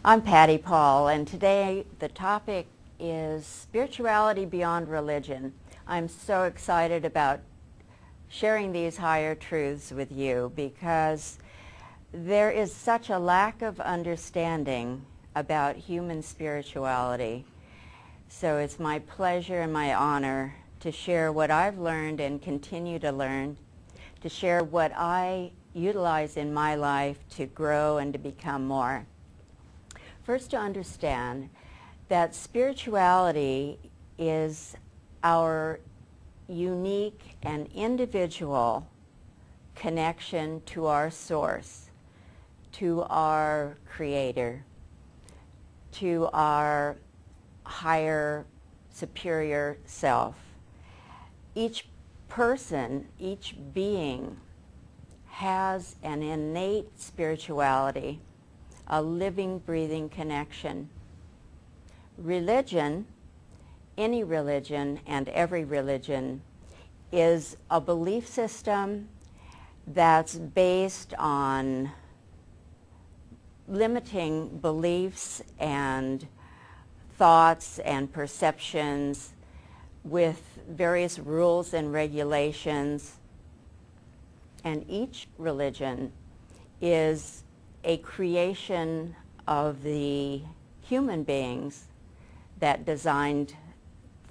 I'm Patty Paul, and today the topic is spirituality beyond religion. I'm so excited about sharing these higher truths with you because there is such a lack of understanding about human spirituality. So it's my pleasure and my honor to share what I've learned and continue to learn, to share what I utilize in my life to grow and to become more. First, to understand that spirituality is our unique and individual connection to our source, to our creator, to our higher, superior self. Each person, each being has an innate spirituality, a living, breathing connection. Religion, any religion and every religion, is a belief system that's based on limiting beliefs and thoughts and perceptions with various rules and regulations. And each religion is a creation of the human beings that designed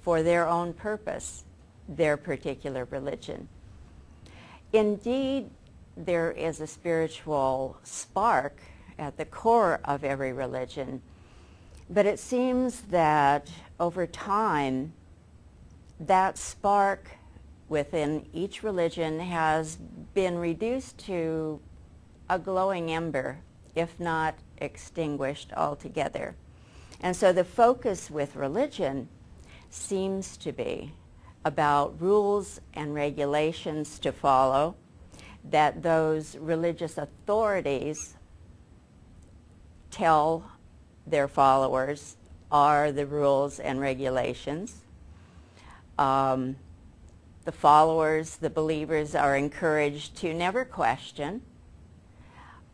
for their own purpose their particular religion. Indeed, there is a spiritual spark at the core of every religion, but it seems that over time that spark within each religion has been reduced to a glowing ember, if not extinguished altogether. And so the focus with religion seems to be about rules and regulations to follow, that those religious authorities tell their followers are the rules and regulations. The followers, the believers, are encouraged to never question.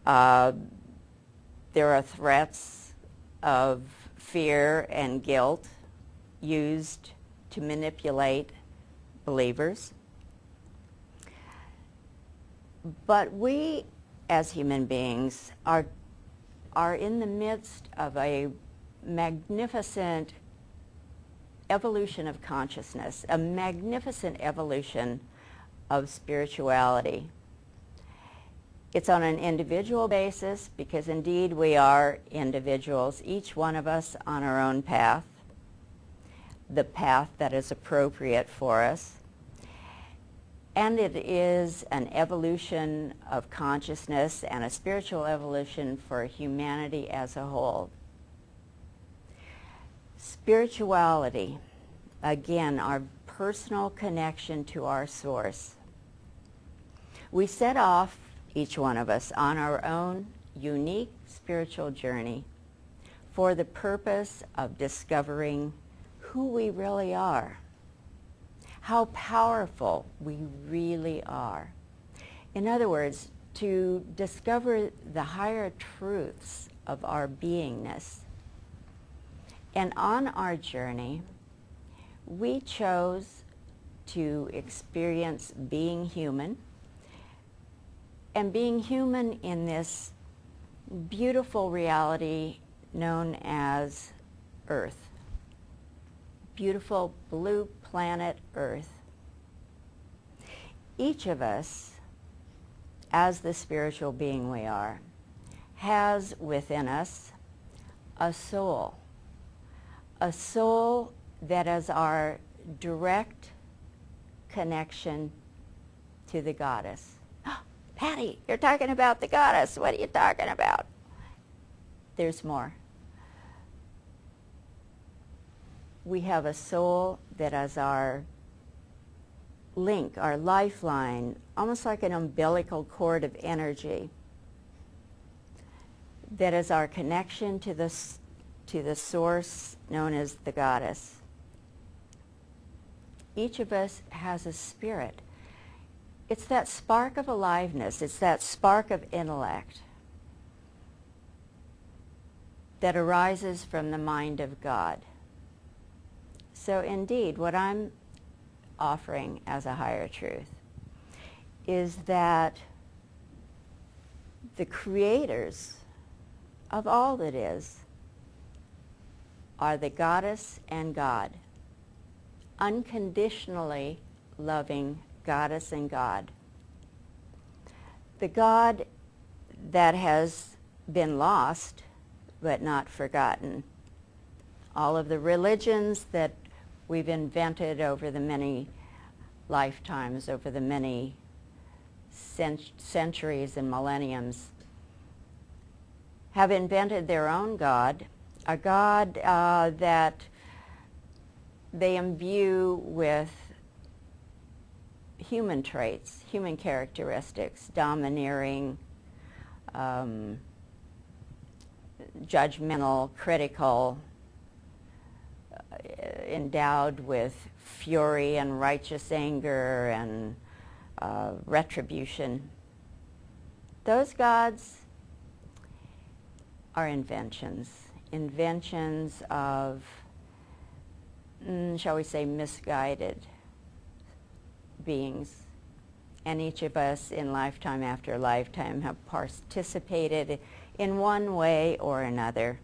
There are threats of fear and guilt used to manipulate believers. But we, as human beings, are in the midst of a magnificent evolution of consciousness, a magnificent evolution of spirituality. It's on an individual basis because indeed we are individuals, each one of us on our own path, the path that is appropriate for us. And it is an evolution of consciousness and a spiritual evolution for humanity as a whole. Spirituality, again, our personal connection to our source. We set off, each one of us, on our own unique spiritual journey for the purpose of discovering who we really are, how powerful we really are. In other words, to discover the higher truths of our beingness. And on our journey, we chose to experience being human, and being human in this beautiful reality known as Earth. Beautiful blue planet Earth. Each of us, as the spiritual being we are, has within us a soul that is our direct connection to the goddess. Patty, you're talking about the goddess. What are you talking about? There's more. We have a soul that is our link, our lifeline, almost like an umbilical cord of energy, that is our connection to the source known as the goddess. Each of us has a spirit. It's that spark of aliveness. It's that spark of intellect. that arises from the mind of God. So indeed, what I'm offering as a higher truth is that the creators of all that is are the goddess and God, unconditionally loving goddess and God. The God that has been lost but not forgotten. All of the religions that we've invented over the many lifetimes, over the many centuries and millenniums, have invented their own God, a God that they imbue with human traits, human characteristics, domineering, judgmental, critical, endowed with fury and righteous anger and retribution. Those gods are inventions of, shall we say, misguided beings. And each of us in lifetime after lifetime have participated in one way or another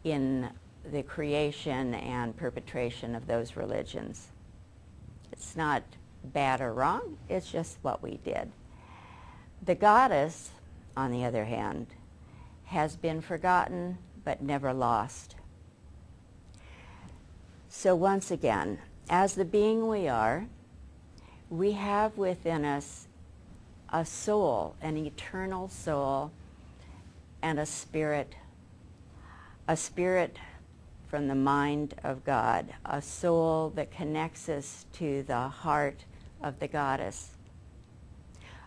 in the creation and perpetration of those religions. It's not bad or wrong, it's just what we did. The goddess, on the other hand, has been forgotten but never lost. So once again, as the being we are, we have within us a soul, an eternal soul, and a spirit from the mind of God, a soul that connects us to the heart of the goddess.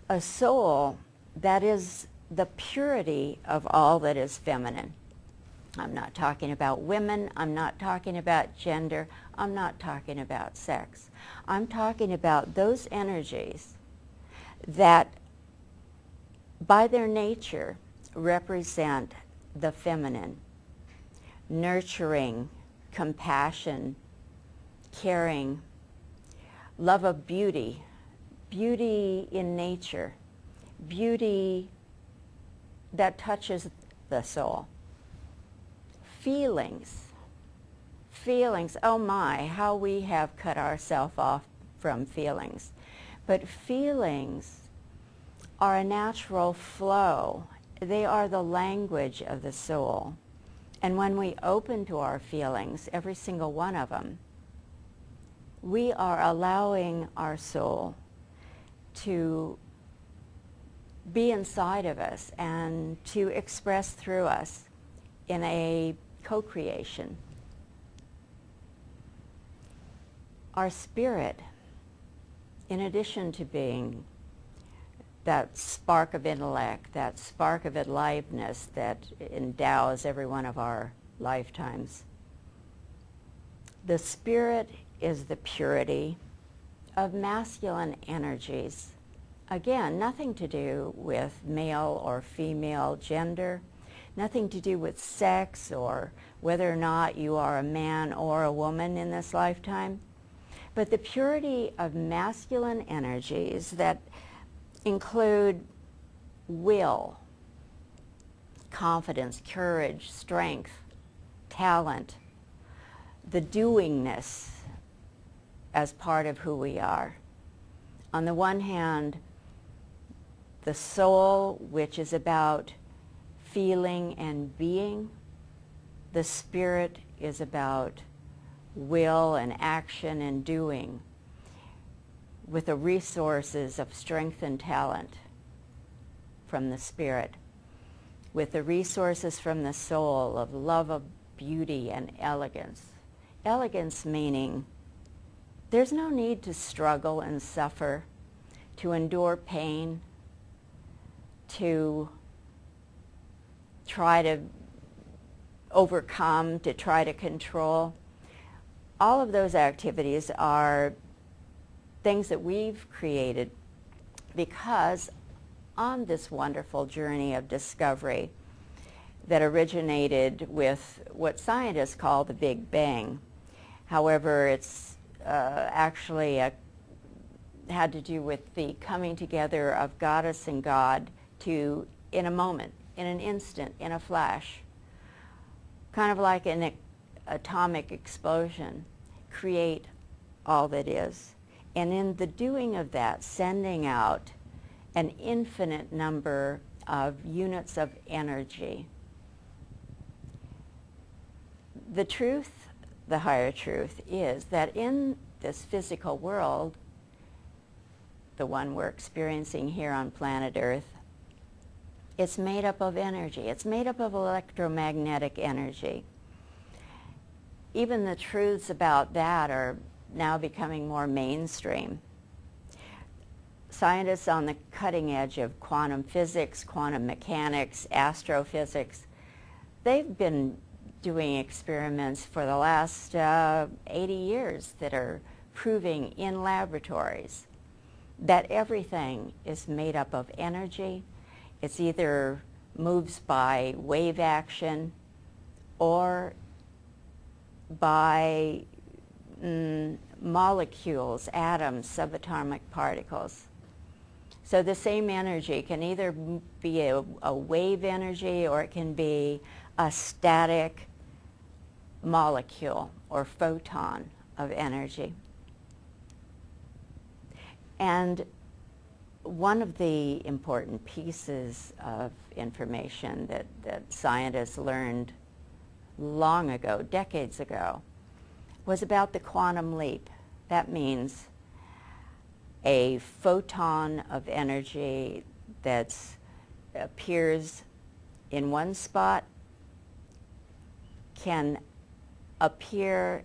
A soul that is the purity of all that is feminine. I'm not talking about women, I'm not talking about gender, I'm not talking about sex. I'm talking about those energies that by their nature represent the feminine, nurturing, compassion, caring, love of beauty, beauty in nature, beauty that touches the soul. Feelings, oh my, how we have cut ourselves off from feelings. But feelings are a natural flow. They are the language of the soul. And when we open to our feelings, every single one of them, we are allowing our soul to be inside of us and to express through us in a co-creation. Our spirit, in addition to being that spark of intellect, that spark of aliveness that endows every one of our lifetimes, the spirit is the purity of masculine energies. Again, nothing to do with male or female gender, nothing to do with sex or whether or not you are a man or a woman in this lifetime, but the purity of masculine energies that include will, confidence, courage, strength, talent, the doingness as part of who we are. On the one hand, the soul, which is about feeling and being. The spirit is about will and action and doing, with the resources of strength and talent from the spirit, with the resources from the soul of love of beauty and elegance. Elegance meaning there's no need to struggle and suffer, to endure pain, to try to overcome, to try to control. All of those activities are things that we've created because on this wonderful journey of discovery, that originated with what scientists call the Big Bang. However, it's actually had to do with the coming together of goddess and God to, in a moment, in an instant, in a flash, kind of like an atomic explosion, create all that is. And in the doing of that, sending out an infinite number of units of energy. The truth, the higher truth, is that in this physical world, the one we're experiencing here on planet Earth, it's made up of energy. It's made up of electromagnetic energy. Even the truths about that are now becoming more mainstream. Scientists on the cutting edge of quantum physics, quantum mechanics, astrophysics, they've been doing experiments for the last 80 years that are proving in laboratories that everything is made up of energy. It's either moves by wave action or by molecules, atoms, subatomic particles. So the same energy can either be a wave energy or it can be a static molecule or photon of energy. And one of the important pieces of information that scientists learned long ago, decades ago, was about the quantum leap. That means a photon of energy that appears in one spot can appear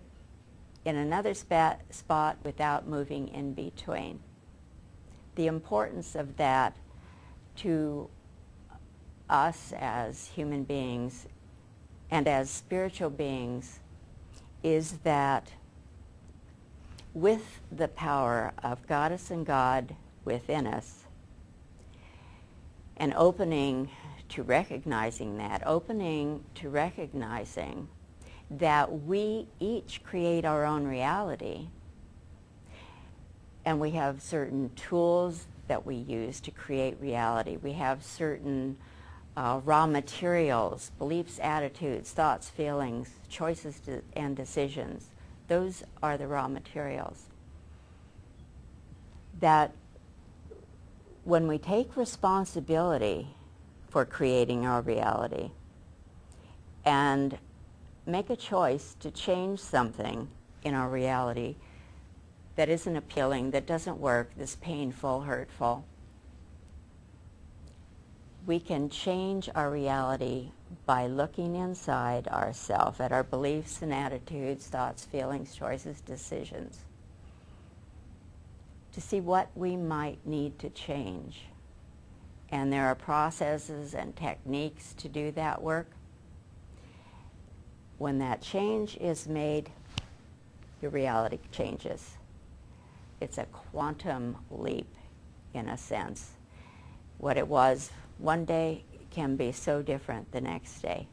in another spot without moving in between. The importance of that to us as human beings and as spiritual beings is that with the power of Goddess and God within us, and opening to recognizing that, opening to recognizing that we each create our own reality, and we have certain tools that we use to create reality. We have certain raw materials, beliefs, attitudes, thoughts, feelings, choices and decisions. Those are the raw materials. That when we take responsibility for creating our reality and make a choice to change something in our reality that isn't appealing, that doesn't work, that's painful, hurtful, we can change our reality by looking inside ourselves at our beliefs and attitudes, thoughts, feelings, choices, decisions, to see what we might need to change. And there are processes and techniques to do that work. When that change is made, your reality changes. It's a quantum leap, in a sense. What it was one day can be so different the next day.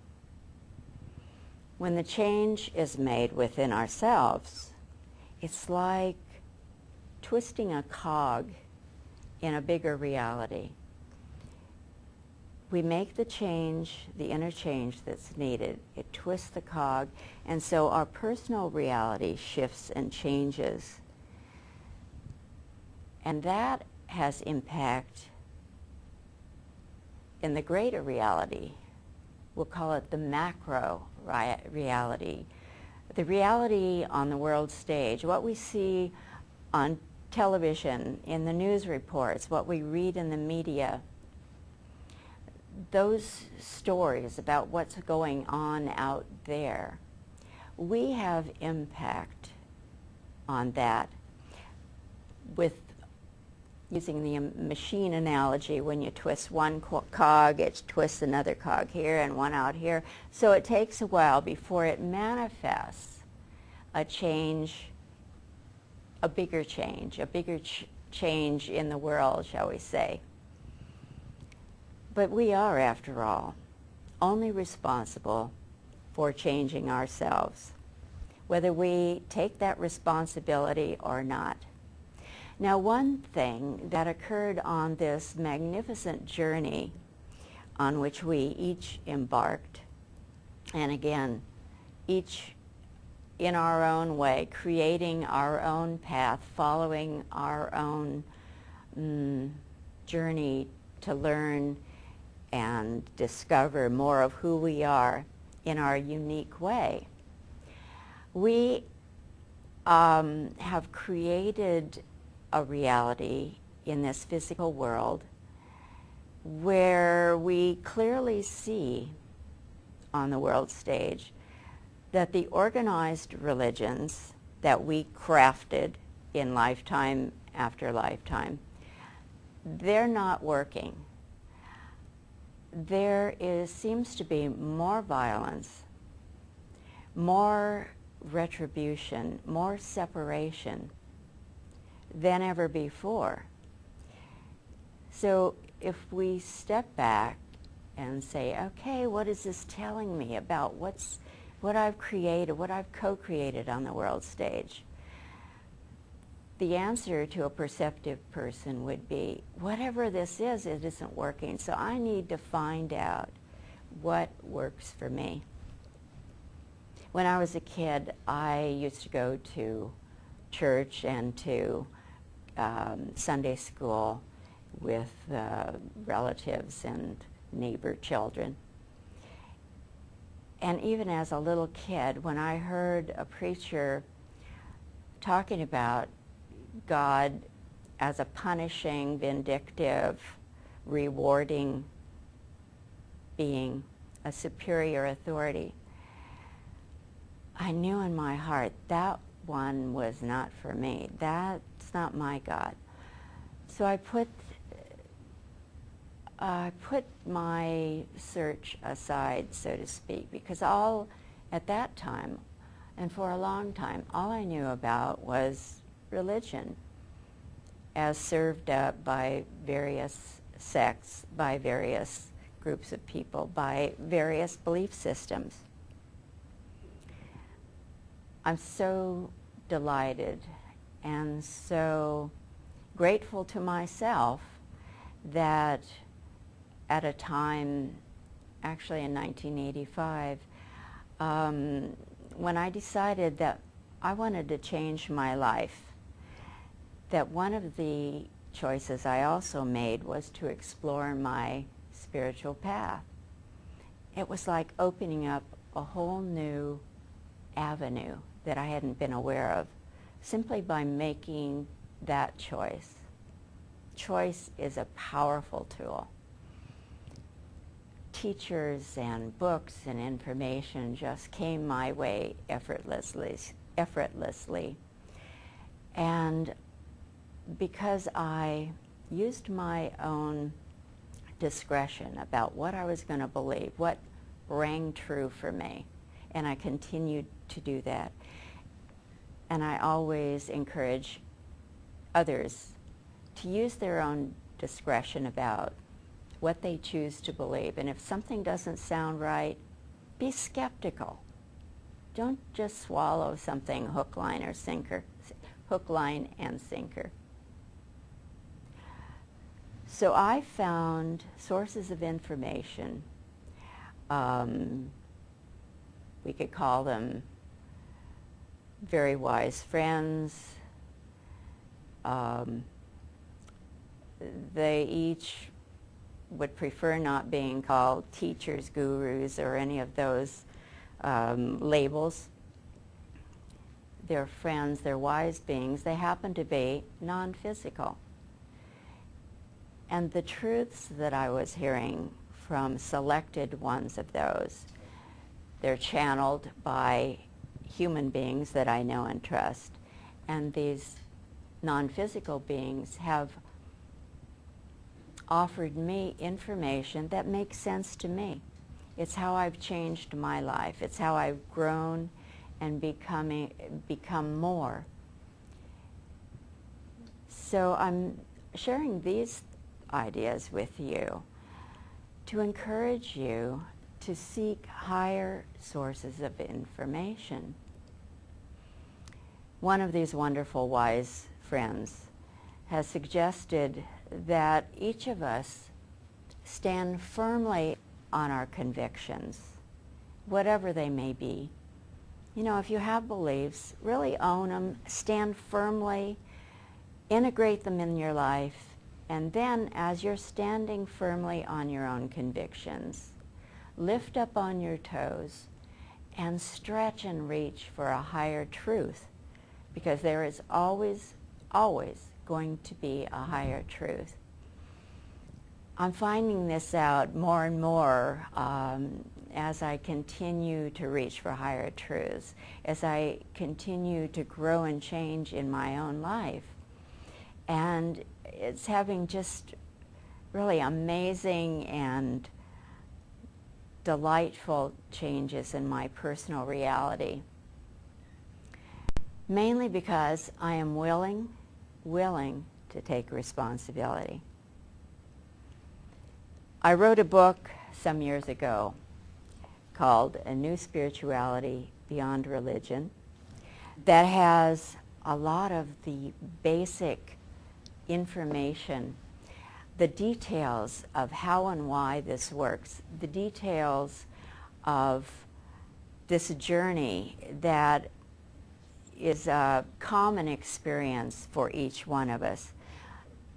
When the change is made within ourselves, it's like twisting a cog in a bigger reality. We make the change, the inner change that's needed. It twists the cog, and so our personal reality shifts and changes. And that has impact in the greater reality. We'll call it the macro reality. The reality on the world stage, what we see on television, in the news reports, what we read in the media, those stories about what's going on out there, we have impact on that. With using the machine analogy, when you twist one cog, it twists another cog here and one out here. So it takes a while before it manifests a change, a bigger change change in the world, shall we say. But we are, after all, only responsible for changing ourselves, whether we take that responsibility or not. Now, one thing that occurred on this magnificent journey on which we each embarked, and again, each in our own way, creating our own path, following our own journey to learn and discover more of who we are in our unique way. We have created a reality in this physical world where we clearly see on the world stage that the organized religions that we crafted in lifetime after lifetime, they're not working. There seems to be more violence, more retribution, more separation than ever before. So if we step back and say, okay, what is this telling me about what I've created, what I've co-created on the world stage? The answer to a perceptive person would be, whatever this is, it isn't working, so I need to find out what works for me. When I was a kid, I used to go to church and to Sunday school with relatives and neighbor children. And even as a little kid, when I heard a preacher talking about God as a punishing, vindictive, rewarding being, a superior authority, I knew in my heart that one was not for me. That's not my God. So I put my search aside, so to speak, because at that time, and for a long time, all I knew about was religion as served up by various sects, by various groups of people, by various belief systems. I'm so delighted and so grateful to myself that at a time, actually in 1985, when I decided that I wanted to change my life, that one of the choices I also made was to explore my spiritual path. It was like opening up a whole new avenue that I hadn't been aware of, simply by making that choice. Choice is a powerful tool. Teachers and books and information just came my way effortlessly. And because I used my own discretion about what I was going to believe, what rang true for me, and I continued to do that. And I always encourage others to use their own discretion about what they choose to believe. And if something doesn't sound right, be skeptical. Don't just swallow something hook, line, or sinker. Hook, line, and sinker. So I found sources of information. We could call them very wise friends. They each would prefer not being called teachers, gurus, or any of those labels. They're friends, they're wise beings. They happen to be non-physical. And the truths that I was hearing from selected ones of those, they're channeled by human beings that I know and trust. And these non-physical beings have offered me information that makes sense to me. It's how I've changed my life. It's how I've grown and become more. So I'm sharing these ideas with you to encourage you to seek higher sources of information. One of these wonderful wise friends has suggested that each of us stand firmly on our convictions, whatever they may be. You know, if you have beliefs, really own them, stand firmly, integrate them in your life, and then as you're standing firmly on your own convictions, lift up on your toes and stretch and reach for a higher truth, because there is always, always going to be a higher truth. I'm finding this out more and more as I continue to reach for higher truths, as I continue to grow and change in my own life. And it's having just really amazing and delightful changes in my personal reality. Mainly because I am willing to take responsibility. I wrote a book some years ago called A New Spirituality Beyond Religion that has a lot of the basic information, the details of how and why this works, the details of this journey that is a common experience for each one of us.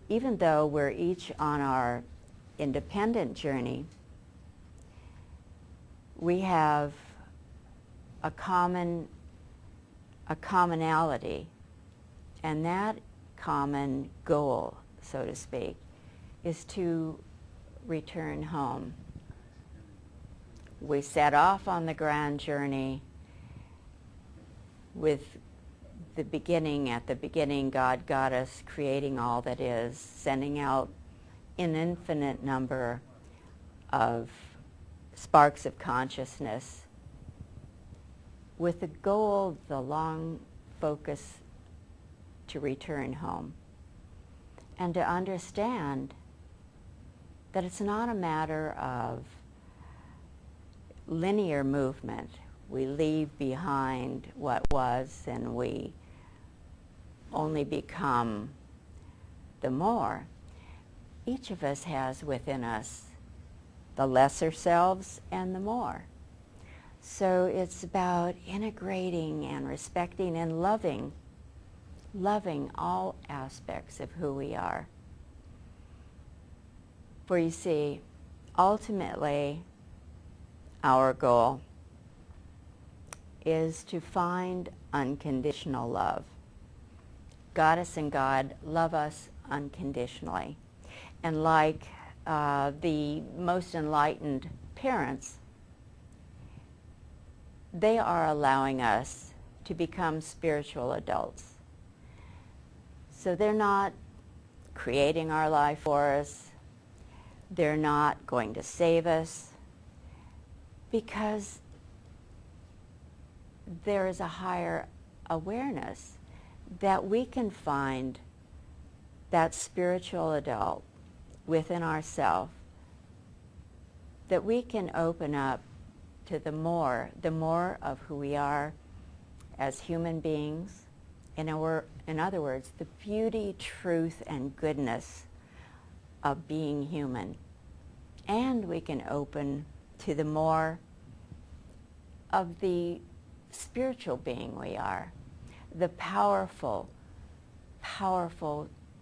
Even though we're each on our independent journey, we have a commonality, and that common goal, so to speak, is to return home. We set off on the grand journey with the beginning. At the beginning, God got us creating all that is, sending out an infinite number of sparks of consciousness with the goal, the long focus, to return home and to understand that it's not a matter of linear movement. We leave behind what was and we only become the more. Each of us has within us the lesser selves and the more. So it's about integrating and respecting and loving all aspects of who we are. For you see, ultimately, our goal is to find unconditional love. Goddess and God love us unconditionally. And like the most enlightened parents, they are allowing us to become spiritual adults. So they're not creating our life for us. They're not going to save us, because there is a higher awareness that we can find that spiritual adult within ourselves, that we can open up to the more of who we are as human beings. In other words, the beauty, truth, and goodness of being human. And we can open to the more of the spiritual being we are, the powerful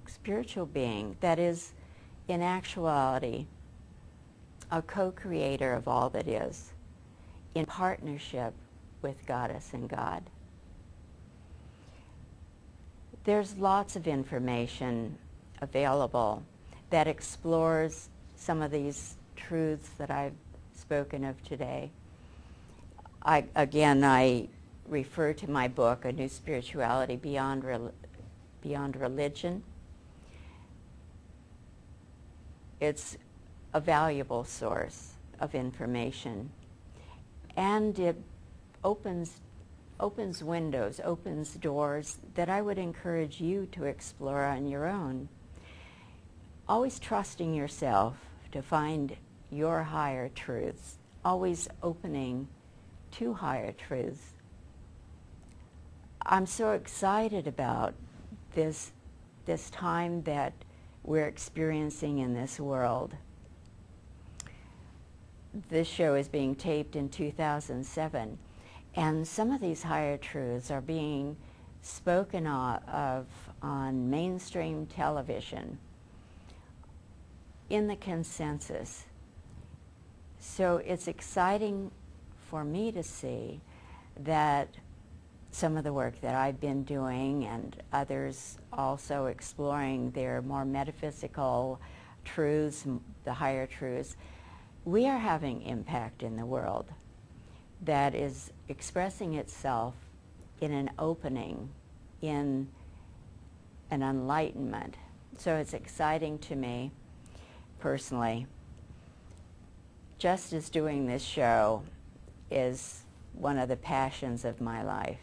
spiritual being that is, in actuality, a co-creator of all that is, in partnership with Goddess and God. There's lots of information available that explores some of these truths that I've spoken of today. I refer to my book, A New Spirituality Beyond Religion. It's a valuable source of information, and it opens windows, opens doors that I would encourage you to explore on your own. Always trusting yourself to find your higher truths always opening to higher truths. I'm so excited about this time that we're experiencing in this world. This show is being taped in 2007, and some of these higher truths are being spoken of on mainstream television in the consensus. So it's exciting for me to see that some of the work that I've been doing and others also exploring their more metaphysical truths, the higher truths, we are having impact in the world that is expressing itself in an opening, in an enlightenment. So it's exciting to me personally. Just as doing this show is one of the passions of my life,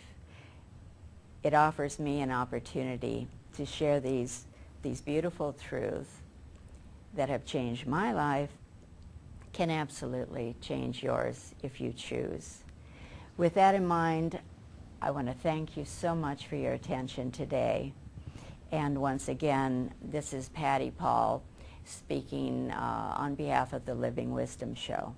it offers me an opportunity to share these beautiful truths that have changed my life, can absolutely change yours if you choose. With that in mind, I want to thank you so much for your attention today. And once again, this is Patty Paul speaking on behalf of the Living Wisdom Show.